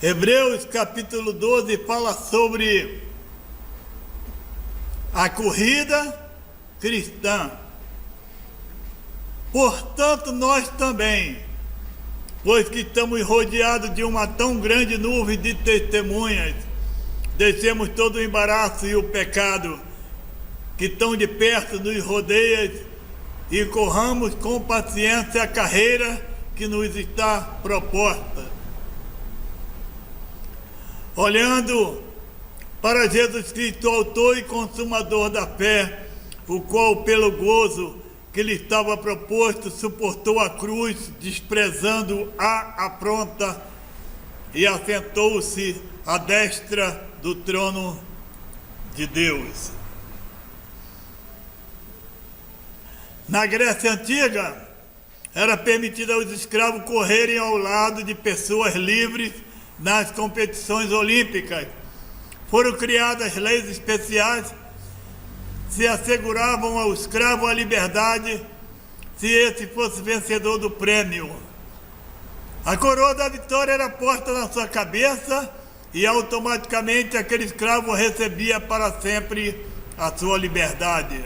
Hebreus capítulo 12 fala sobre a corrida cristã. Portanto, nós também, pois que estamos rodeados de uma tão grande nuvem de testemunhas, deixemos todo o embaraço e o pecado que tão de perto nos rodeia e corramos com paciência a carreira que nos está proposta. Olhando para Jesus Cristo, autor e consumador da fé, o qual, pelo gozo que lhe estava proposto, suportou a cruz, desprezando a afronta, e assentou-se à destra do trono de Deus. Na Grécia Antiga, era permitido aos escravos correrem ao lado de pessoas livres nas competições olímpicas. Foram criadas leis especiais se asseguravam ao escravo a liberdade se esse fosse vencedor do prêmio. A coroa da vitória era posta na sua cabeça e automaticamente aquele escravo recebia para sempre a sua liberdade.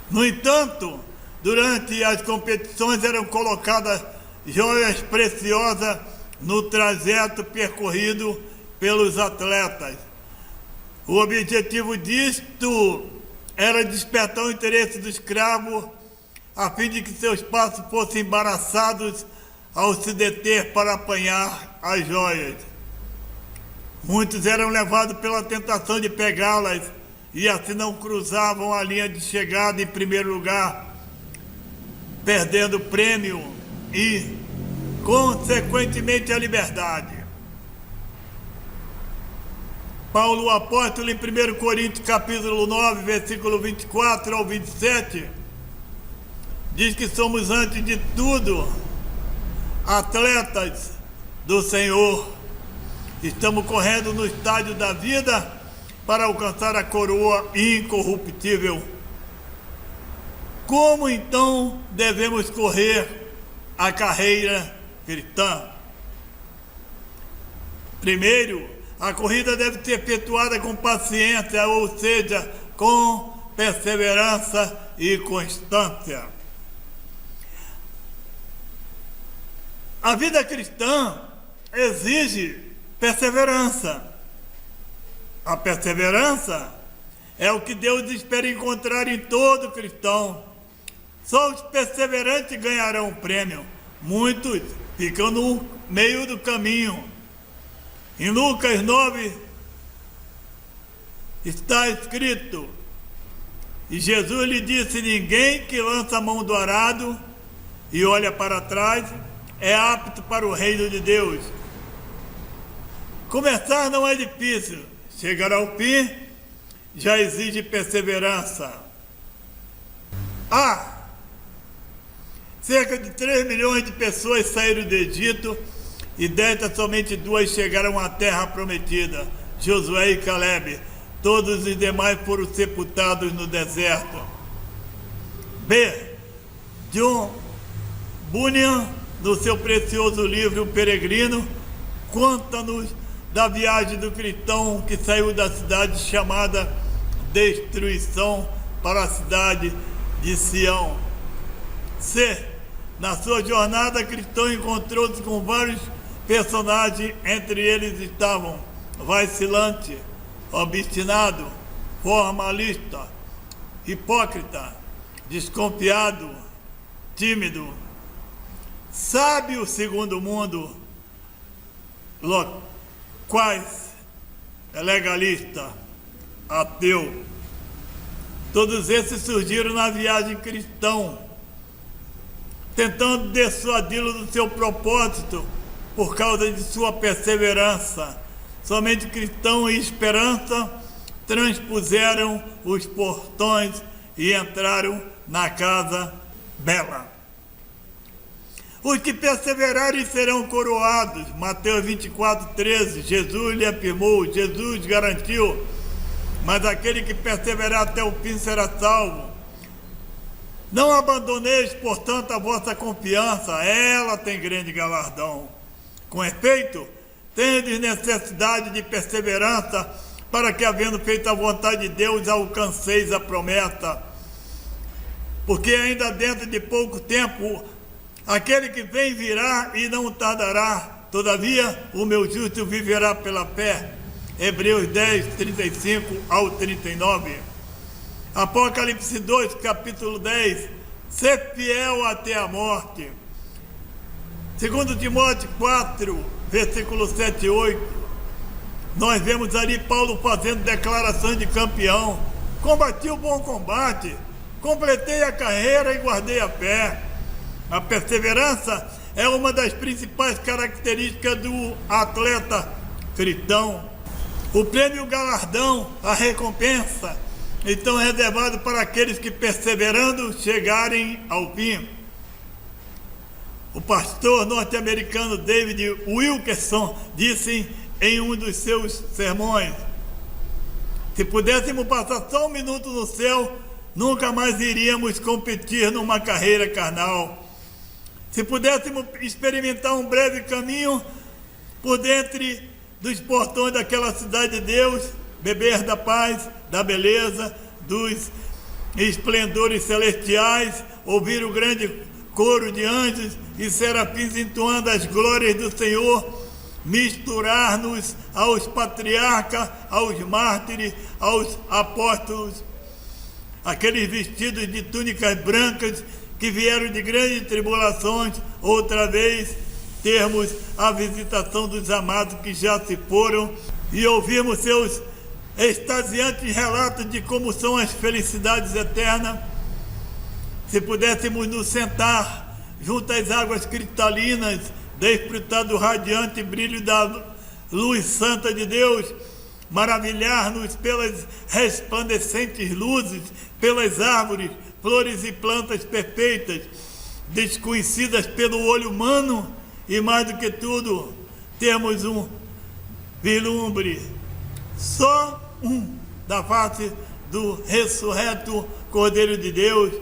No entanto, durante as competições eram colocadas joias preciosas no trajeto percorrido pelos atletas. O objetivo disto era despertar o interesse do escravo, a fim de que seus passos fossem embaraçados ao se deter para apanhar as joias. Muitos eram levados pela tentação de pegá-las e assim não cruzavam a linha de chegada em primeiro lugar, perdendo o prêmio e, consequentemente, a liberdade. Paulo, o apóstolo, em 1 Coríntios capítulo 9, versículo 24 ao 27, diz que somos, antes de tudo, atletas do Senhor. Estamos correndo no estádio da vida para alcançar a coroa incorruptível. Como então devemos correr a carreira cristã? Primeiro, a corrida deve ser efetuada com paciência, ou seja, com perseverança e constância. A vida cristã exige perseverança. A perseverança é o que Deus espera encontrar em todo cristão. Só os perseverantes ganharão o prêmio. Muitos ficam no meio do caminho. Em Lucas 9 está escrito: e Jesus lhe disse: ninguém que lança a mão do arado e olha para trás é apto para o reino de Deus. Começar não é difícil, chegar ao fim já exige perseverança. Cerca de 3 milhões de pessoas saíram do Egito e destas somente 2 chegaram à terra prometida, Josué e Caleb. Todos os demais foram sepultados no deserto. B. John Bunyan, no seu precioso livro O Peregrino, conta-nos da viagem do cristão que saiu da cidade chamada Destruição para a cidade de Sião. C. Na sua jornada, cristão encontrou-se com vários personagens, entre eles estavam vacilante, obstinado, formalista, hipócrita, desconfiado, tímido, sábio segundo o mundo, loquaz, legalista, ateu. Todos esses surgiram na viagem cristã, tentando dissuadi-lo do seu propósito por causa de sua perseverança. Somente cristão e esperança transpuseram os portões e entraram na casa bela. Os que perseverarem serão coroados. Mateus 24, 13. Jesus lhe afirmou, Jesus garantiu: mas aquele que perseverar até o fim será salvo. Não abandoneis, portanto, a vossa confiança, ela tem grande galardão. Com efeito, tendes necessidade de perseverança, para que, havendo feito a vontade de Deus, alcanceis a promessa. Porque ainda dentro de pouco tempo, aquele que vem virá e não tardará. Todavia, o meu justo viverá pela fé. Hebreus 10, 35 ao 39. Apocalipse 2, capítulo 10. Ser fiel até a morte. 2 Timóteo 4, versículo 7 e 8. Nós vemos ali Paulo fazendo declarações de campeão. Combati o bom combate, completei a carreira e guardei a fé. A perseverança é uma das principais características do atleta cristão. O prêmio, o galardão, a recompensa estão reservados para aqueles que, perseverando, chegarem ao fim. O pastor norte-americano David Wilkerson disse em um dos seus sermões: se pudéssemos passar só um minuto no céu, nunca mais iríamos competir numa carreira carnal. Se pudéssemos experimentar um breve caminho por dentro dos portões daquela cidade de Deus, beber da paz, da beleza, dos esplendores celestiais, ouvir o grande coro de anjos e serafins entoando as glórias do Senhor, misturar-nos aos patriarcas, aos mártires, aos apóstolos, aqueles vestidos de túnicas brancas que vieram de grandes tribulações, outra vez termos a visitação dos amados que já se foram e ouvirmos seus extasiantes relatos de como são as felicidades eternas. Se pudéssemos nos sentar junto às águas cristalinas, desfrutar do radiante brilho da luz santa de Deus, maravilhar-nos pelas resplandecentes luzes, pelas árvores, flores e plantas perfeitas, desconhecidas pelo olho humano, e mais do que tudo, temos um vislumbre, só um, da face do ressurreto Cordeiro de Deus,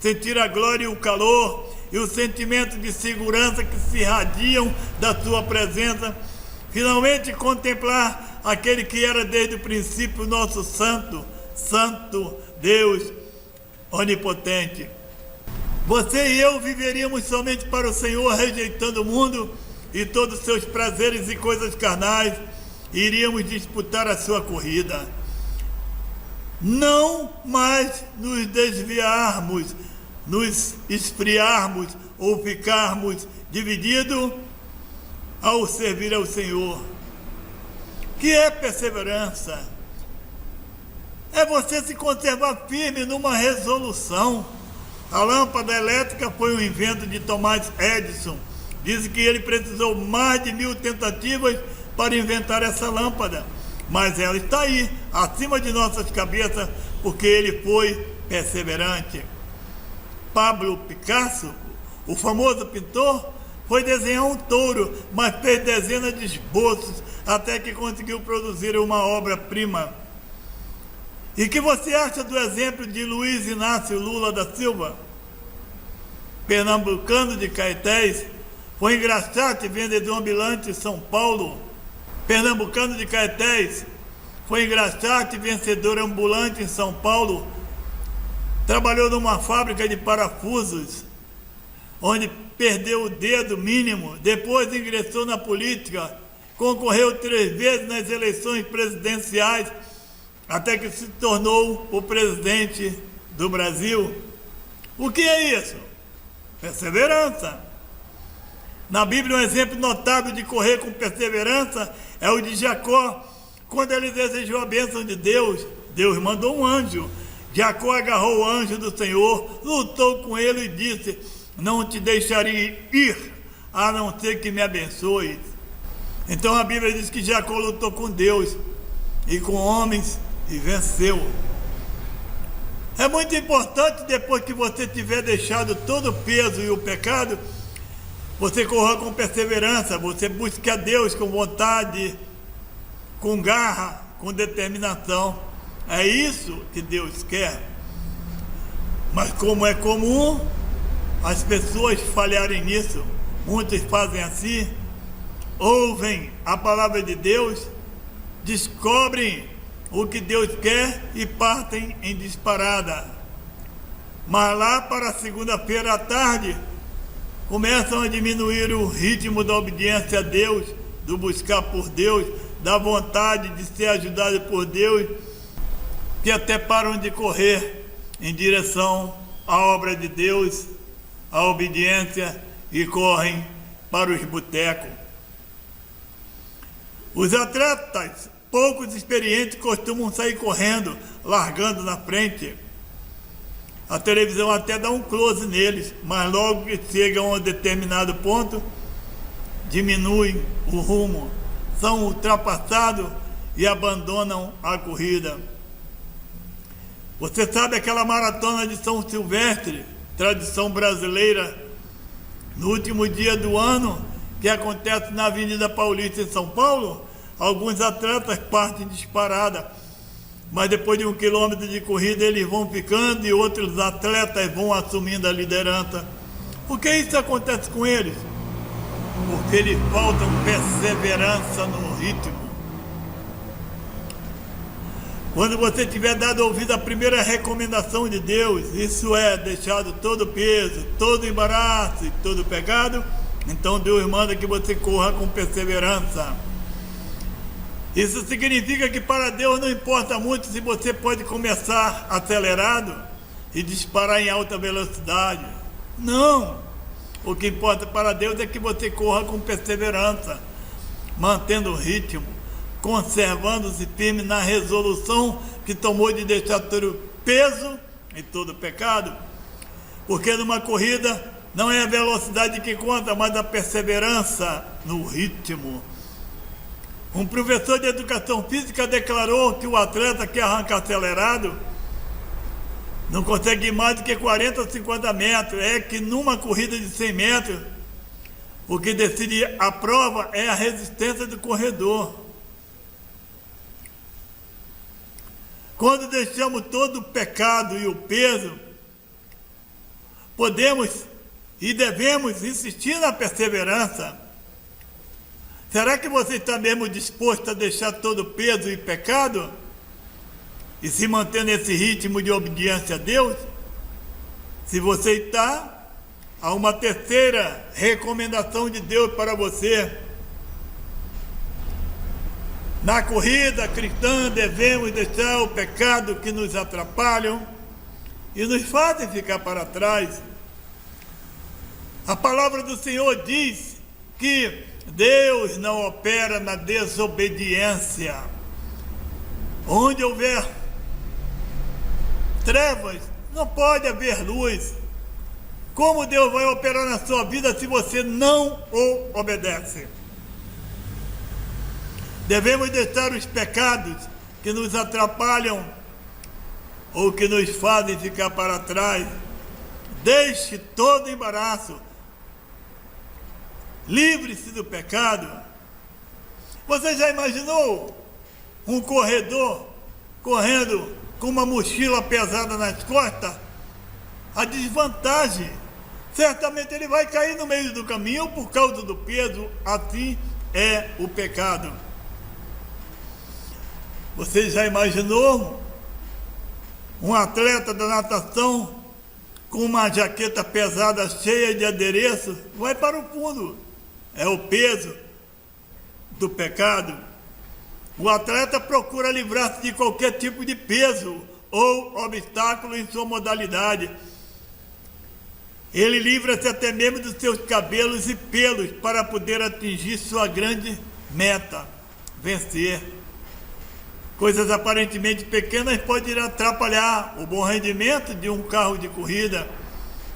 sentir a glória e o calor e o sentimento de segurança que se irradiam da sua presença, finalmente contemplar aquele que era desde o princípio nosso santo Deus onipotente. Você e eu viveríamos somente para o Senhor, rejeitando o mundo e todos os seus prazeres e coisas carnais, e iríamos disputar a sua corrida. Não mais nos desviarmos, nos esfriarmos ou ficarmos divididos ao servir ao Senhor. Que é perseverança? É você se conservar firme numa resolução. A lâmpada elétrica foi um invento de Thomas Edison. Dizem que ele precisou mais de 1000 tentativas para inventar essa lâmpada, mas ela está aí, acima de nossas cabeças, porque ele foi perseverante. Pablo Picasso, o famoso pintor, foi desenhar um touro, mas fez dezenas de esboços até que conseguiu produzir uma obra-prima. E o que você acha do exemplo de Luiz Inácio Lula da Silva? Pernambucano de Caetés, foi engraxate, vendedor ambulante em São Paulo. Pernambucano de Caetés, foi engraxate, vencedor ambulante em São Paulo. Trabalhou numa fábrica de parafusos, onde perdeu o dedo mínimo. Depois ingressou na política, concorreu 3 vezes nas eleições presidenciais, até que se tornou o presidente do Brasil. O que é isso? Perseverança. Na Bíblia, um exemplo notável de correr com perseverança é o de Jacó. Quando ele desejou a bênção de Deus, Deus mandou um anjo. Jacó agarrou o anjo do Senhor, lutou com ele e disse: não te deixarei ir, a não ser que me abençoe. Então a Bíblia diz que Jacó lutou com Deus e com homens e venceu. É muito importante, depois que você tiver deixado todo o peso e o pecado, você corra com perseverança, você busque a Deus com vontade, com garra, com determinação. É isso que Deus quer. Mas como é comum as pessoas falharem nisso, muitos fazem assim, ouvem a palavra de Deus, descobrem o que Deus quer e partem em disparada. Mas lá para segunda-feira à tarde, começam a diminuir o ritmo da obediência a Deus, do buscar por Deus, da vontade de ser ajudado por Deus, que até param de correr em direção à obra de Deus, à obediência, e correm para os botecos. Os atletas poucos experientes costumam sair correndo, largando na frente. A televisão até dá um close neles, mas logo que chegam a um determinado ponto, diminuem o rumo, são ultrapassados e abandonam a corrida. Você sabe aquela maratona de São Silvestre, tradição brasileira, no último dia do ano, que acontece na Avenida Paulista em São Paulo? Alguns atletas partem disparada, mas depois de 1 quilômetro de corrida eles vão ficando e outros atletas vão assumindo a liderança. Por que isso acontece com eles? Porque eles faltam perseverança no ritmo. Quando você tiver dado ouvido à primeira recomendação de Deus, isso é, deixado todo o peso, todo o embaraço e todo o pecado, então Deus manda que você corra com perseverança. Isso significa que para Deus não importa muito se você pode começar acelerado e disparar em alta velocidade. Não! O que importa para Deus é que você corra com perseverança, mantendo o ritmo, conservando-se firme na resolução que tomou de deixar todo o peso e todo o pecado. Porque numa corrida não é a velocidade que conta, mas a perseverança no ritmo. Um professor de educação física declarou que o atleta que arranca acelerado não consegue ir mais do que 40 ou 50 metros. É que numa corrida de 100 metros, o que decide a prova é a resistência do corredor. Quando deixamos todo o pecado e o peso, podemos e devemos insistir na perseverança. Será que você está mesmo disposto a deixar todo o peso e pecado e se manter nesse ritmo de obediência a Deus? Se você está, há uma terceira recomendação de Deus para você. Na corrida cristã devemos deixar o pecado que nos atrapalham e nos fazem ficar para trás. A palavra do Senhor diz que Deus não opera na desobediência. Onde houver trevas, não pode haver luz. Como Deus vai operar na sua vida se você não o obedece? Devemos deixar os pecados que nos atrapalham ou que nos fazem ficar para trás. Deixe todo embaraço. Livre-se do pecado. Você já imaginou um corredor correndo com uma mochila pesada nas costas? A desvantagem. Certamente ele vai cair no meio do caminho por causa do peso. Assim é o pecado. Você já imaginou um atleta da natação com uma jaqueta pesada cheia de adereço? Vai para o fundo. É o peso do pecado. O atleta procura livrar-se de qualquer tipo de peso ou obstáculo em sua modalidade. Ele livra-se até mesmo dos seus cabelos e pelos para poder atingir sua grande meta, vencer. Coisas aparentemente pequenas podem atrapalhar o bom rendimento de um carro de corrida.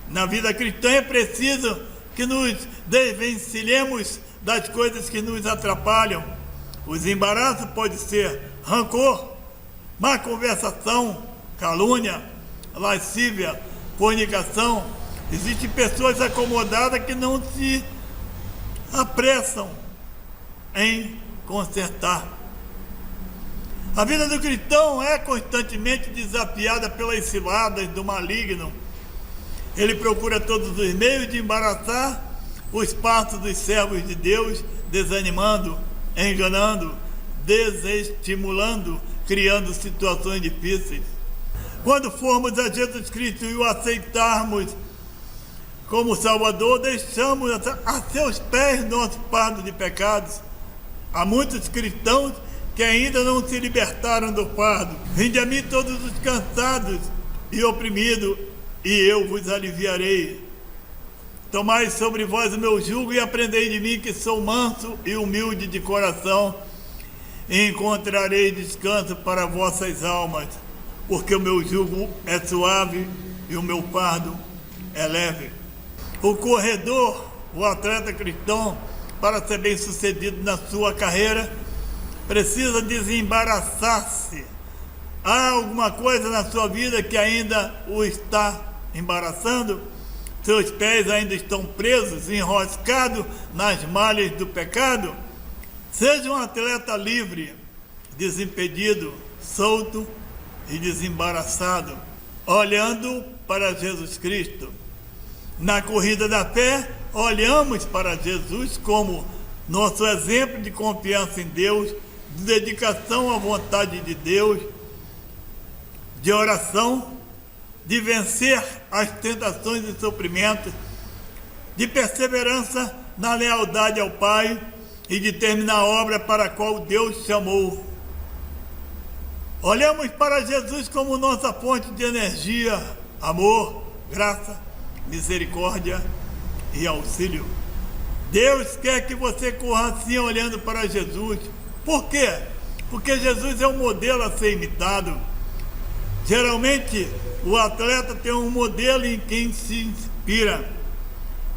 Na vida cristã é preciso que nos desvencilhemos das coisas que nos atrapalham. Os embaraços podem ser rancor, má conversação, calúnia, lascívia, fornicação. Existem pessoas acomodadas que não se apressam em consertar. A vida do cristão é constantemente desafiada pelas ciladas do maligno. Ele procura todos os meios de embaraçar os passos dos servos de Deus, desanimando, enganando, desestimulando, criando situações difíceis. Quando formos a Jesus Cristo e o aceitarmos como Salvador, deixamos a seus pés nosso fardo de pecados. Há muitos cristãos que ainda não se libertaram do fardo. Vinde a mim todos os cansados e oprimidos, e eu vos aliviarei. Tomai sobre vós o meu jugo e aprendei de mim, que sou manso e humilde de coração, e encontrarei descanso para vossas almas, porque o meu jugo é suave e o meu fardo é leve. O corredor, o atleta cristão, para ser bem sucedido na sua carreira, precisa desembaraçar-se. Há alguma coisa na sua vida que ainda o está embaraçando? Seus pés ainda estão presos, enroscados nas malhas do pecado? Seja um atleta livre, desimpedido, solto e desembaraçado, olhando para Jesus Cristo. Na corrida da fé, olhamos para Jesus como nosso exemplo de confiança em Deus, de dedicação à vontade de Deus, de oração, de vencer as tentações e sofrimentos, de perseverança na lealdade ao Pai e de terminar a obra para a qual Deus chamou. Olhamos para Jesus como nossa fonte de energia, amor, graça, misericórdia e auxílio. Deus quer que você corra assim olhando para Jesus. Por quê? Porque Jesus é um modelo a ser imitado. Geralmente, o atleta tem um modelo em quem se inspira.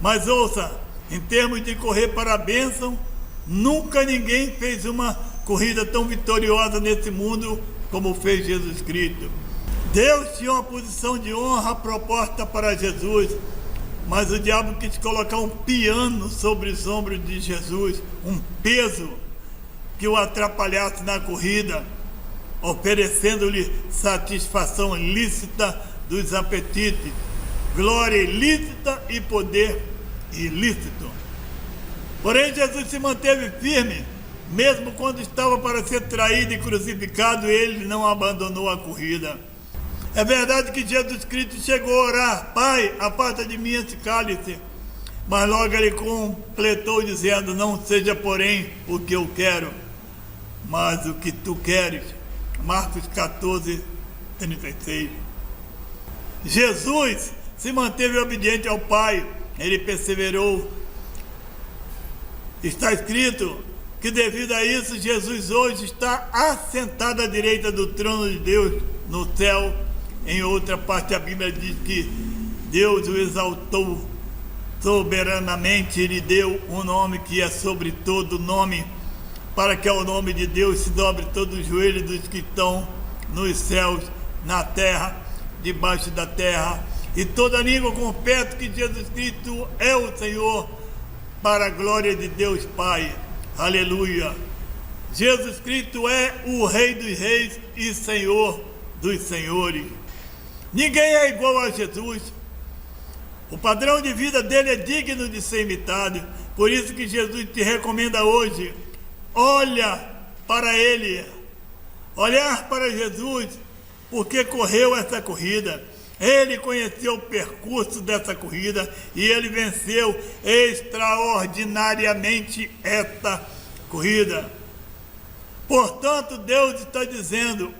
Mas ouça, em termos de correr para a bênção, nunca ninguém fez uma corrida tão vitoriosa nesse mundo como fez Jesus Cristo. Deus tinha uma posição de honra proposta para Jesus, mas o diabo quis colocar um piano sobre os ombros de Jesus, um peso que o atrapalhasse na corrida, oferecendo-lhe satisfação ilícita dos apetites, glória ilícita e poder ilícito. Porém, Jesus se manteve firme, mesmo quando estava para ser traído e crucificado, ele não abandonou a corrida. É verdade que Jesus Cristo chegou a orar: Pai, aparta de mim esse cálice. Mas logo ele completou dizendo: não seja porém o que eu quero, mas o que tu queres. Marcos 14, 36. Jesus se manteve obediente ao Pai, ele perseverou. Está escrito que devido a isso, Jesus hoje está assentado à direita do trono de Deus no céu. Em outra parte a Bíblia diz que Deus o exaltou soberanamente, ele deu um nome que é sobre todo nome, para que ao nome de Deus se dobre todo o joelho dos que estão nos céus, na terra, debaixo da terra, e toda língua confesse que Jesus Cristo é o Senhor, para a glória de Deus Pai. Aleluia! Jesus Cristo é o Rei dos Reis e Senhor dos Senhores. Ninguém é igual a Jesus. O padrão de vida dele é digno de ser imitado. Por isso que Jesus te recomenda hoje: olha para ele. Olhar para Jesus, porque correu essa corrida. Ele conheceu o percurso dessa corrida e ele venceu extraordinariamente esta corrida. Portanto, Deus está dizendo: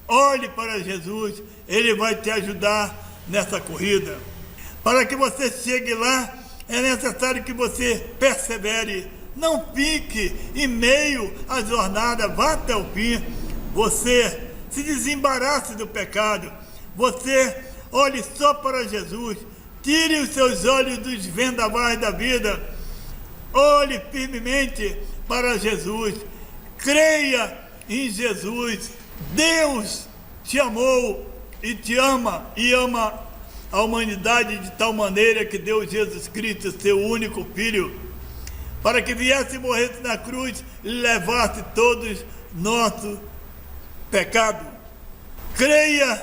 olhe para Jesus, ele vai te ajudar nessa corrida. Para que você chegue lá, é necessário que você persevere. Não fique em meio à jornada, vá até o fim. Você se desembarace do pecado. Você olhe só para Jesus. Tire os seus olhos dos vendavais da vida. Olhe firmemente para Jesus. Creia em Jesus. Deus te amou e te ama, e ama a humanidade de tal maneira que deu Jesus Cristo, seu único Filho, para que viesse e morresse na cruz e levasse todos nosso pecado. Creia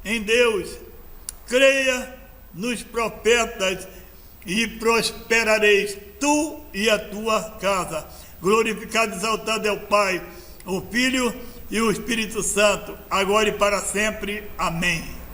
em Deus, creia nos profetas e prosperareis, tu e a tua casa. glorificado e exaltado é o Pai, o Filho e o Espírito Santo, agora e para sempre. Amém.